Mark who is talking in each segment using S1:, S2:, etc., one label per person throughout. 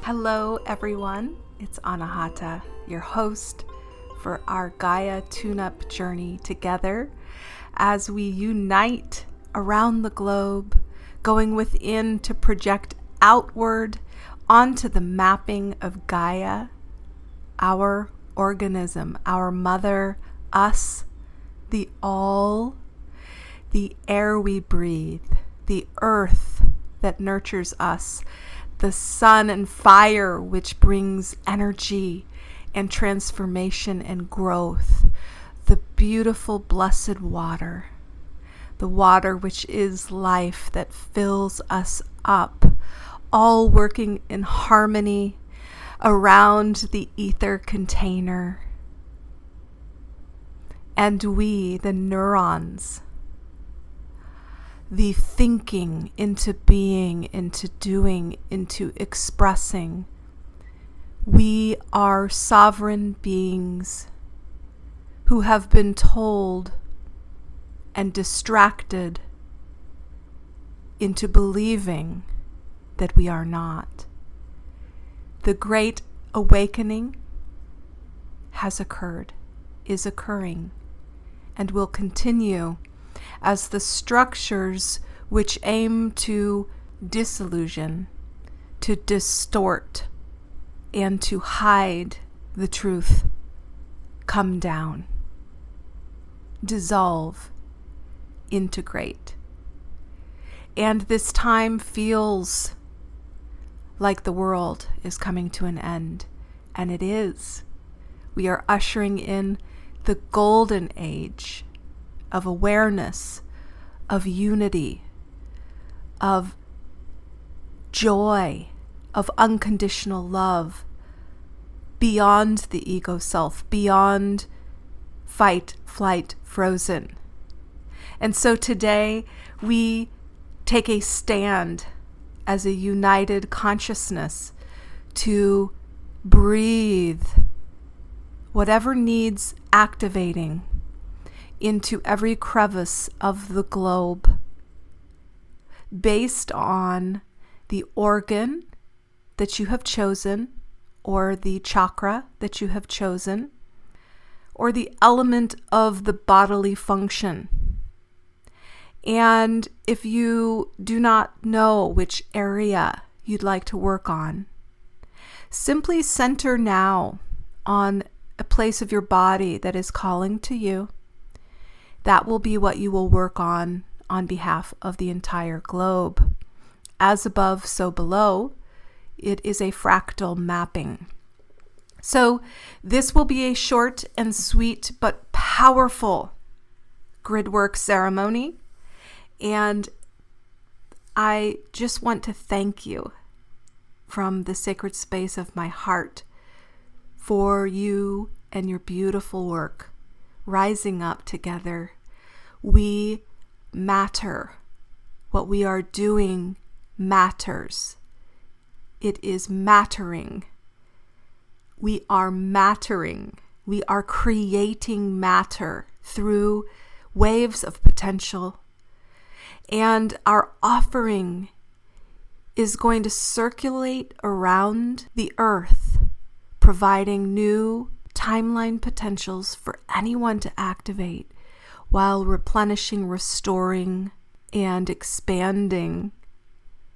S1: Hello everyone, it's Anahata, your host for our Gaia tune-up journey together as we unite around the globe, going within to project outward onto the mapping of Gaia, our organism, our mother, us, the all, the air we breathe, the earth that nurtures us, the sun and fire which brings energy and transformation and growth, the beautiful blessed water, the water which is life that fills us up, all working in harmony around the ether container. And we, the neurons, the thinking into being, into doing, into expressing. We are sovereign beings who have been told and distracted into believing that we are not. The great awakening has occurred, is occurring, and will continue as the structures which aim to disillusion, to distort, and to hide the truth come down, dissolve, integrate. And this time feels like the world is coming to an end, and it is. We are ushering in the golden age of awareness, of unity, of joy, of unconditional love, beyond the ego self, beyond fight, flight, frozen. And so today we take a stand as a united consciousness to breathe whatever needs activating into every crevice of the globe based on the organ that you have chosen, or the chakra that you have chosen, or the element of the bodily function. And if you do not know which area you'd like to work on, simply center now on a place of your body that is calling to you. That will be what you will work on behalf of the entire globe. As above, so below. It is a fractal mapping. So this will be a short and sweet but powerful Gridwork ceremony. And I just want to thank you from the sacred space of my heart for you and your beautiful work rising up together. We matter. What we are doing matters. It is mattering. We are mattering. We are creating matter through waves of potential. And our offering is going to circulate around the earth, providing new timeline potentials for anyone to activate while replenishing, restoring, and expanding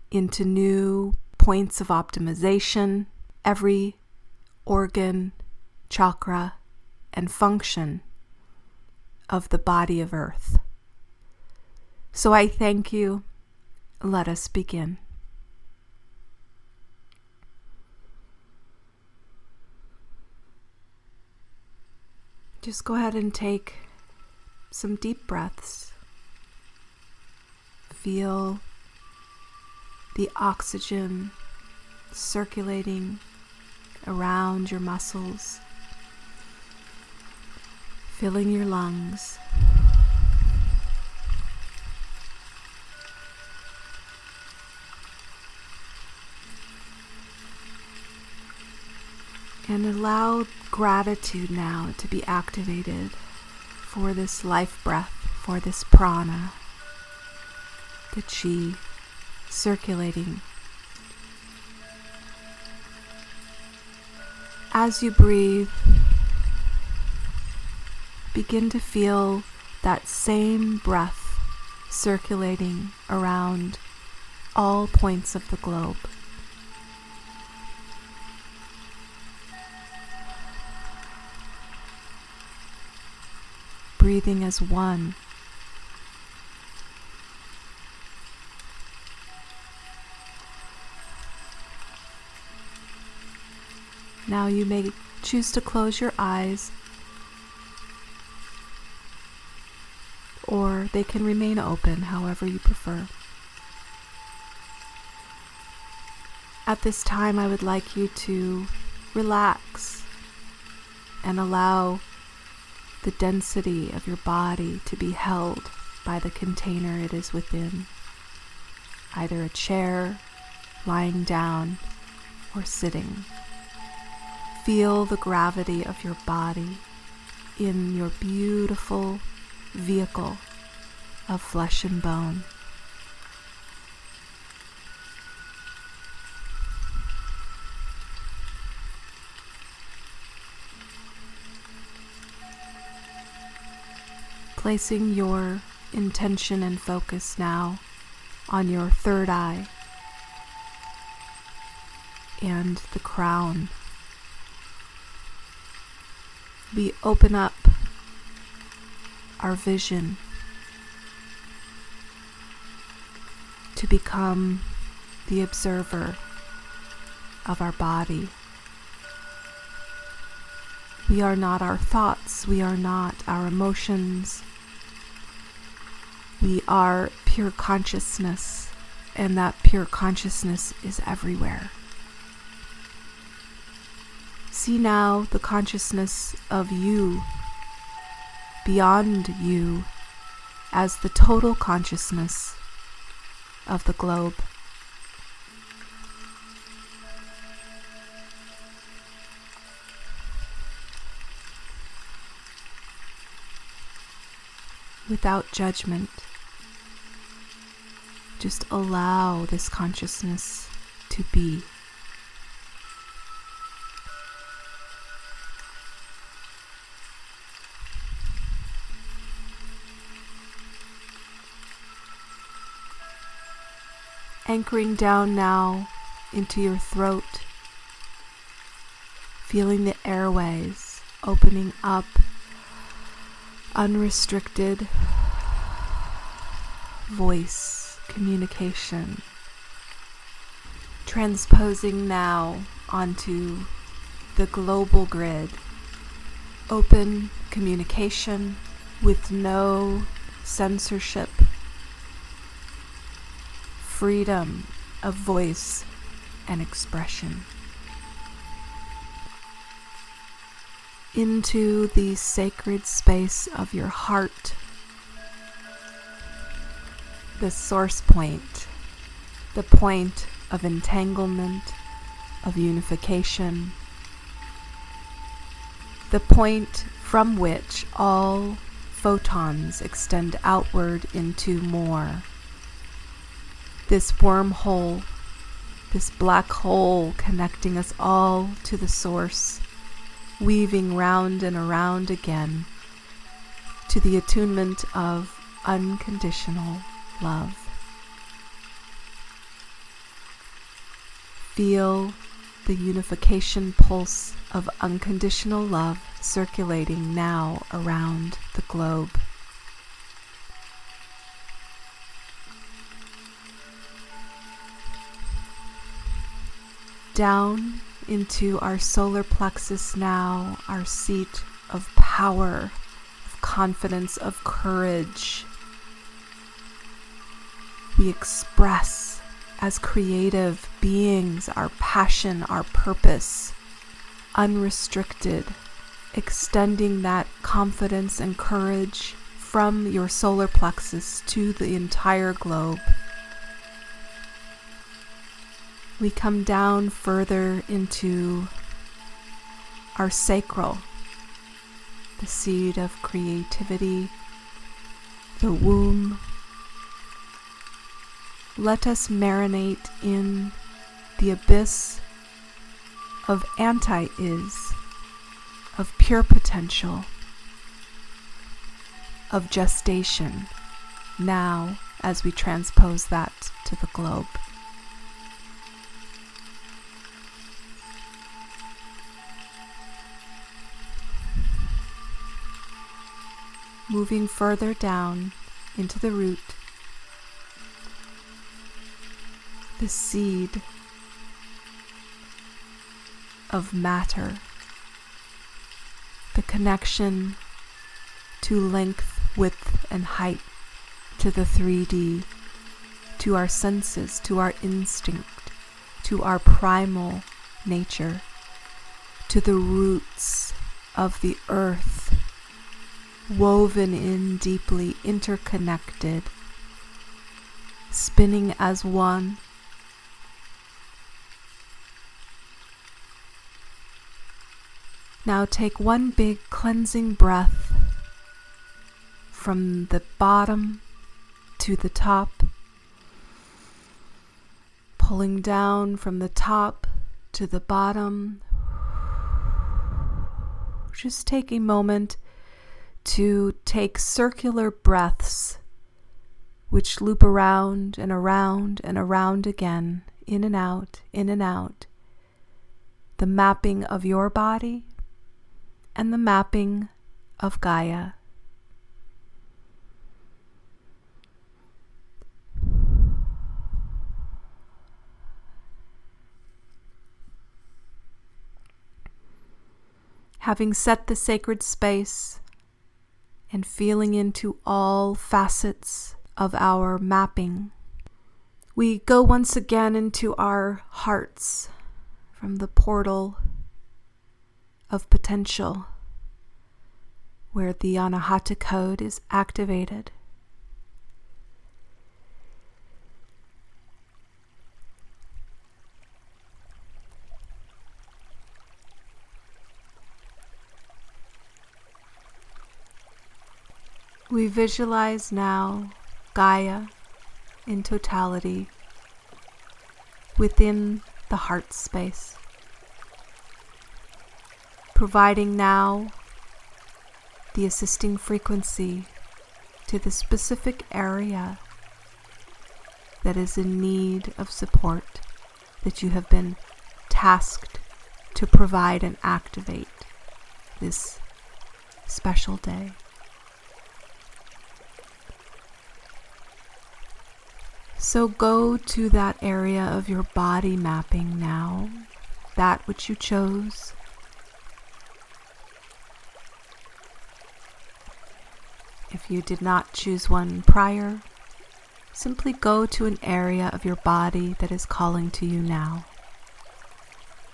S1: into new points of optimization, every organ, chakra, and function of the body of Earth. So I thank you. Let us begin. Just go ahead and take some deep breaths. Feel the oxygen circulating around your muscles, filling your lungs. And allow gratitude now to be activated for this life breath, for this prana, the chi circulating As you breathe, begin to feel that same breath circulating around all points of the globe. Breathing as one. Now you may choose to close your eyes, or they can remain open, however you prefer. At this time, I would like you to relax and allow the density of your body to be held by the container it is within, either a chair, lying down, or sitting. Feel the gravity of your body in your beautiful vehicle of flesh and bone. Placing your intention and focus now on your third eye and the crown. We open up our vision to become the observer of our body. We are not our thoughts, we are not our emotions. We are pure consciousness, and that pure consciousness is everywhere. See now the consciousness of you, beyond you, as the total consciousness of the globe. Without judgment, just allow this consciousness to be. Anchoring down now into your throat, feeling the airways opening up, unrestricted voice communication, transposing now onto the global grid, open communication with no censorship, freedom of voice and expression. Into the sacred space of your heart, the source point, the point of entanglement, of unification, the point from which all photons extend outward into more. This wormhole, this black hole connecting us all to the source, weaving round and around again to the attunement of unconditional love. Feel the unification pulse of unconditional love circulating now around the globe. Down into our solar plexus now, our seat of power, of confidence, of courage. We express as creative beings our passion, our purpose, unrestricted, extending that confidence and courage from your solar plexus to the entire globe. We come down further into our sacral, the seed of creativity, the womb. Let us marinate in the abyss of anti-is, of pure potential, of gestation, now as we transpose that to the globe. Moving further down into the root, the seed of matter, the connection to length, width, and height, to the 3D, to our senses, to our instinct, to our primal nature, to the roots of the earth, woven in deeply, interconnected, spinning as one. Now take one big cleansing breath from the bottom to the top, pulling down from the top to the bottom. Just take a moment to take circular breaths which loop around and around and around again, in and out, in and out. The mapping of your body and the mapping of Gaia. Having set the sacred space and feeling into all facets of our mapping, we go once again into our hearts from the portal of potential where the Anahata code is activated. We visualize now Gaia in totality within the heart space, providing now the assisting frequency to the specific area that is in need of support that you have been tasked to provide and activate this special day. So go to that area of your body mapping now, that which you chose. If you did not choose one prior, simply go to an area of your body that is calling to you now.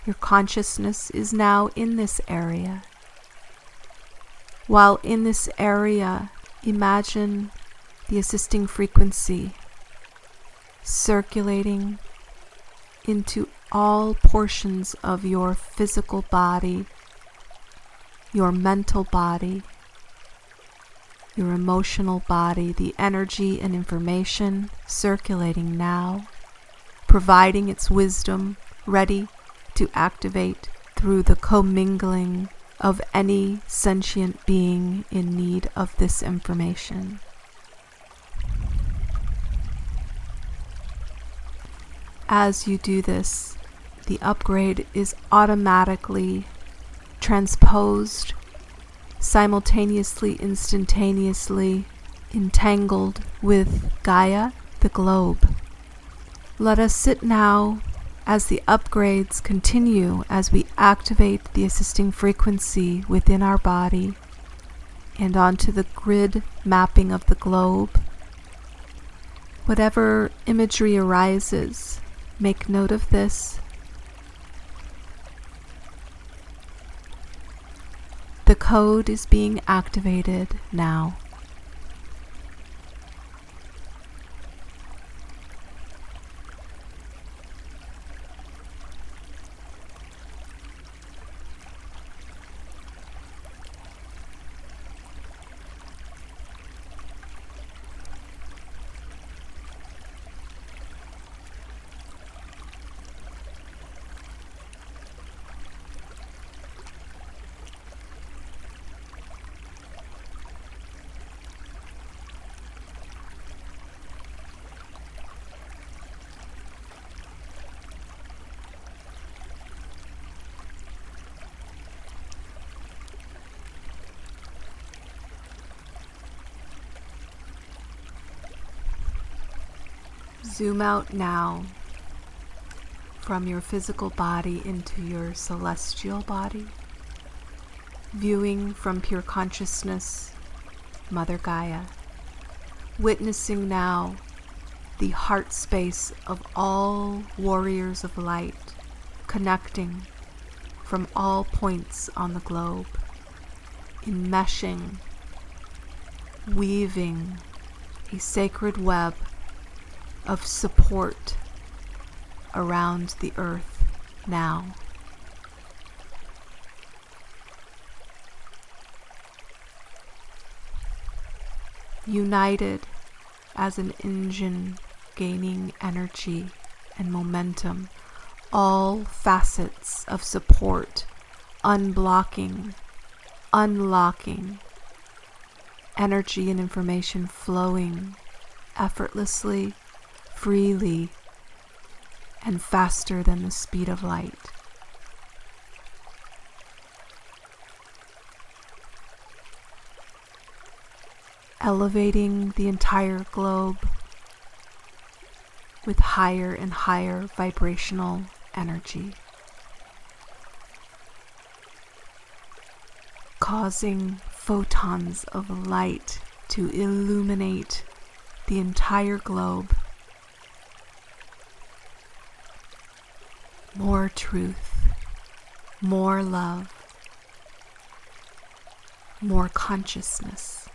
S1: Your consciousness is now in this area. While in this area, imagine the assisting frequency circulating into all portions of your physical body, your mental body, your emotional body, the energy and information circulating now, providing its wisdom, ready to activate through the commingling of any sentient being in need of this information. As you do this, the upgrade is automatically transposed, simultaneously, instantaneously entangled with Gaia, the globe. Let us sit now as the upgrades continue, as we activate the assisting frequency within our body and onto the grid mapping of the globe. Whatever imagery arises, make note of this. The code is being activated now. Zoom out now from your physical body into your celestial body, viewing from pure consciousness, Mother Gaia, witnessing now the heart space of all warriors of light, connecting from all points on the globe, enmeshing, weaving a sacred web of support around the earth now. United as an engine gaining energy and momentum, all facets of support, unblocking, unlocking, energy and information flowing effortlessly, freely, and faster than the speed of light. Elevating the entire globe with higher and higher vibrational energy, causing photons of light to illuminate the entire globe. More truth, more love, more consciousness.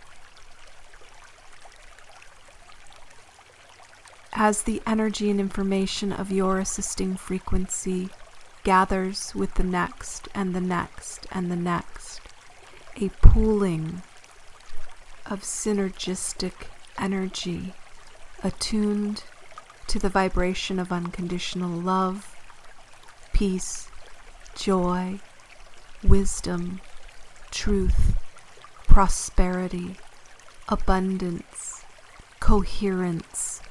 S1: As the energy and information of your assisting frequency gathers with the next and the next and the next, a pooling of synergistic energy attuned to the vibration of unconditional love, peace, joy, wisdom, truth, prosperity, abundance, coherence,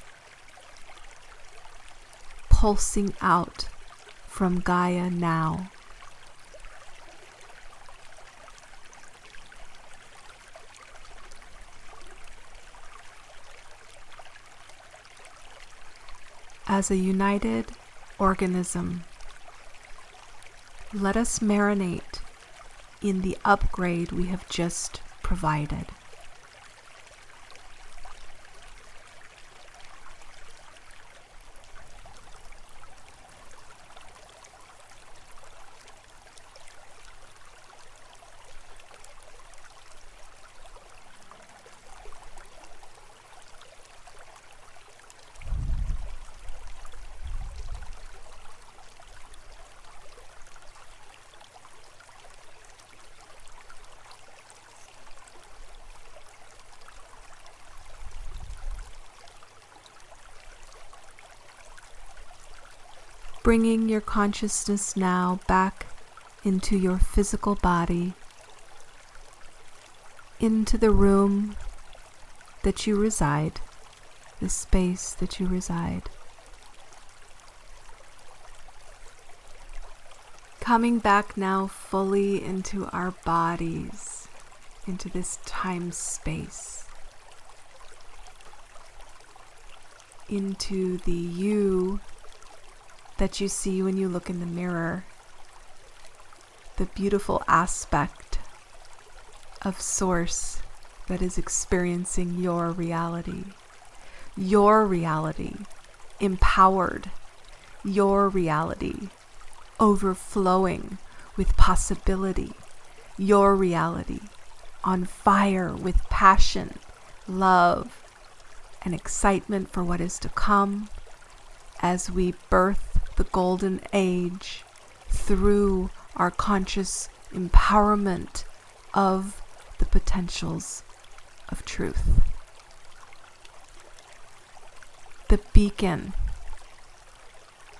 S1: pulsing out from Gaia now. As a united organism, let us marinate in the upgrade we have just provided. Bringing your consciousness now back into your physical body, into the room that you reside, the space that you reside. Coming back now fully into our bodies, into this time-space, into the you that you see when you look in the mirror, the beautiful aspect of Source that is experiencing your reality, empowered, your reality, overflowing with possibility, your reality, on fire with passion, love, and excitement for what is to come as we birth the golden age through our conscious empowerment of the potentials of truth. The beacon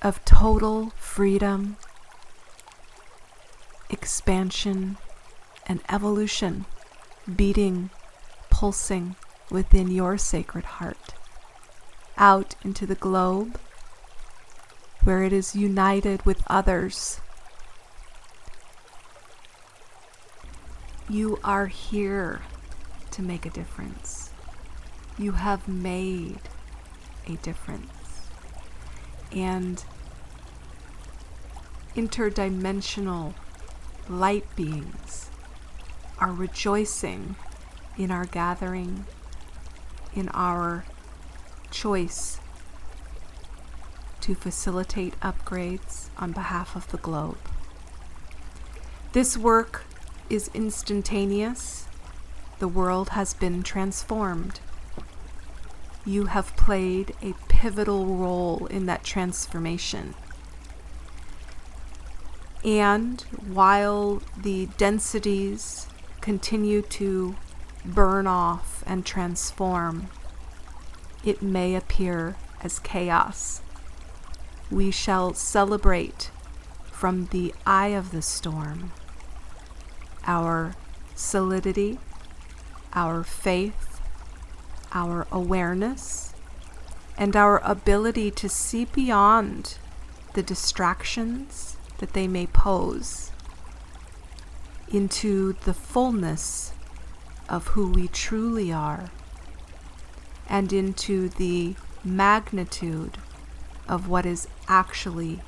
S1: of total freedom, expansion, and evolution beating, pulsing within your sacred heart, out into the globe where it is united with others. You are here to make a difference. You have made a difference. and interdimensional light beings are rejoicing in our gathering, in our choice to facilitate upgrades on behalf of the globe. This work is instantaneous. The world has been transformed. You have played a pivotal role in that transformation. And while the densities continue to burn off and transform, it may appear as chaos. We shall celebrate from the eye of the storm our solidity, our faith, our awareness, and our ability to see beyond the distractions that they may pose into the fullness of who we truly are and into the magnitude of what is actually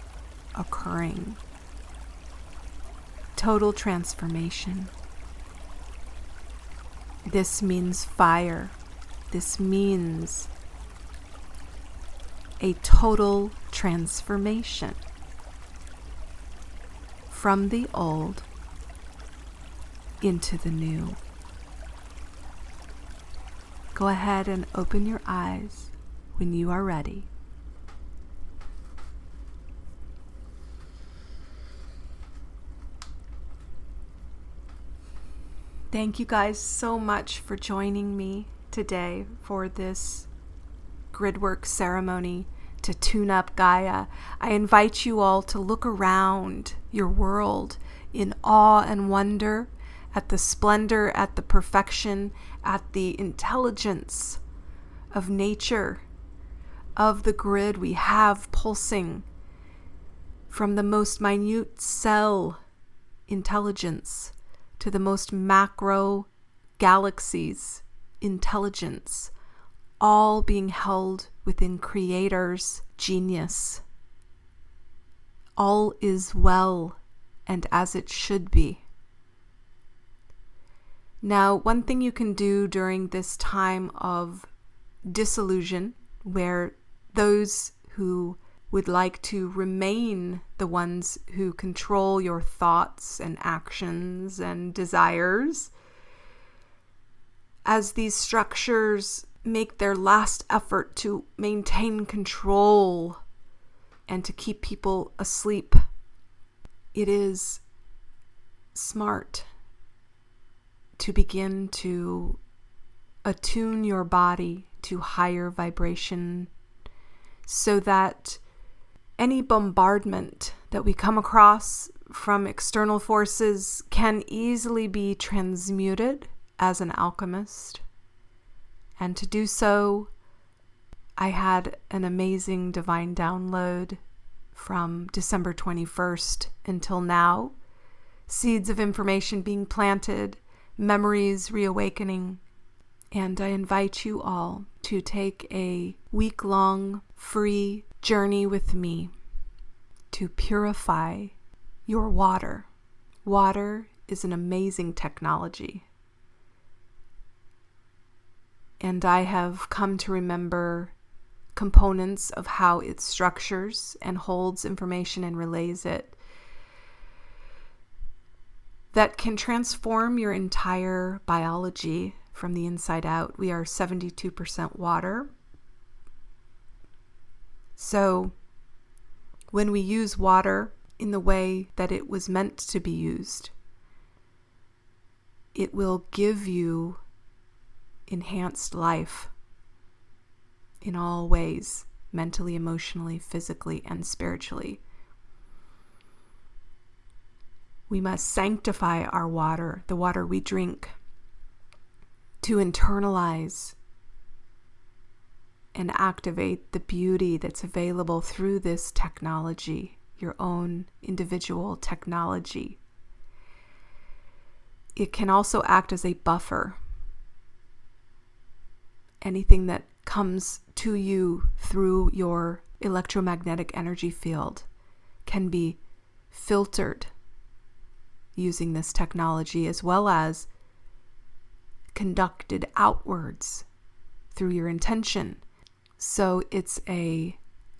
S1: occurring. Total transformation. This means fire. This means a total transformation from the old into the new. Go ahead and open your eyes when you are ready. Thank you guys so much for joining me today for this Gridwork ceremony to tune up Gaia. I invite you all to look around your world in awe and wonder at the splendor, at the perfection, at the intelligence of nature, of the grid we have pulsing from the most minute cell intelligence to the most macro galaxies intelligence, all being held within Creator's genius. All is well and as it should be. Now, one thing you can do during this time of disillusion, where those who would like to remain the ones who control your thoughts and actions and desires, as these structures make their last effort to maintain control and to keep people asleep, it is smart to begin to attune your body to higher vibration so that any bombardment that we come across from external forces can easily be transmuted as an alchemist. And to do so, I had an amazing divine download from December 21st until now. Seeds of information being planted, memories reawakening. And I invite you all to take a week-long free journey with me to purify your water. Water is an amazing technology. And I have come to remember components of how it structures and holds information and relays it that can transform your entire biology from the inside out. We are 72% water. So when we use water in the way that it was meant to be used, it will give you enhanced life in all ways, mentally, emotionally, physically, and spiritually. We must sanctify our water, the water we drink, to internalize and activate the beauty that's available through this technology, your own individual technology. It can also act as a buffer. Anything that comes to you through your electromagnetic energy field can be filtered using this technology, as well as conducted outwards through your intention. So it's a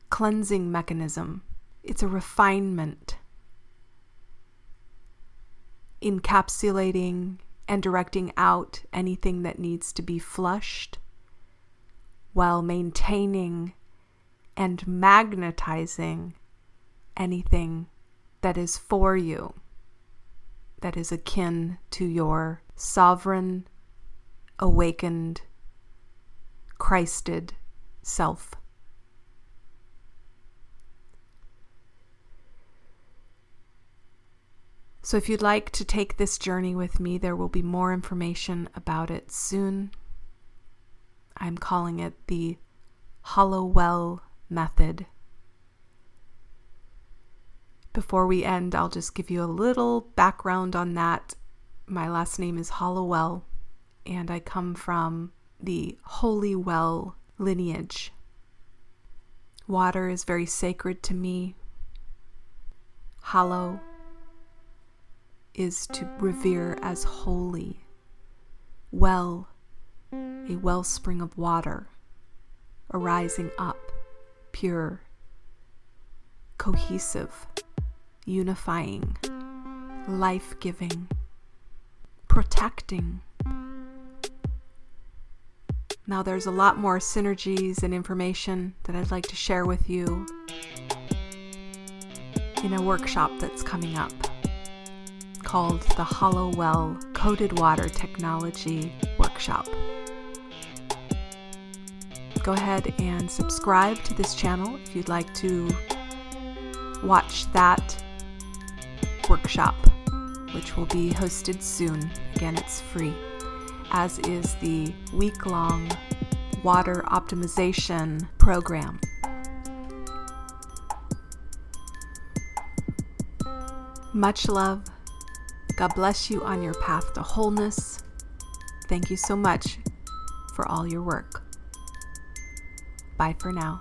S1: cleansing mechanism. It's a refinement, encapsulating and directing out anything that needs to be flushed, while maintaining and magnetizing anything that is for you, that is akin to your sovereign, awakened, Christed self. So if you'd like to take this journey with me, there will be more information about it soon. I'm calling it the Hollow Well Method. Before we end, I'll just give you a little background on that. My last name is Hollowell, and I come from the Holy Well lineage. Water is very sacred to me. Hollow is to revere as holy. Well, a wellspring of water, arising up, pure, cohesive, unifying, life-giving, protecting. Now there's a lot more synergies and information that I'd like to share with you in a workshop that's coming up called the Hollow Well Coded Water Technology Workshop. Go ahead and subscribe to this channel if you'd like to watch that workshop, which will be hosted soon. Again, it's free, as is the week-long water optimization program. Much love. God bless you on your path to wholeness. Thank you so much for all your work. Bye for now.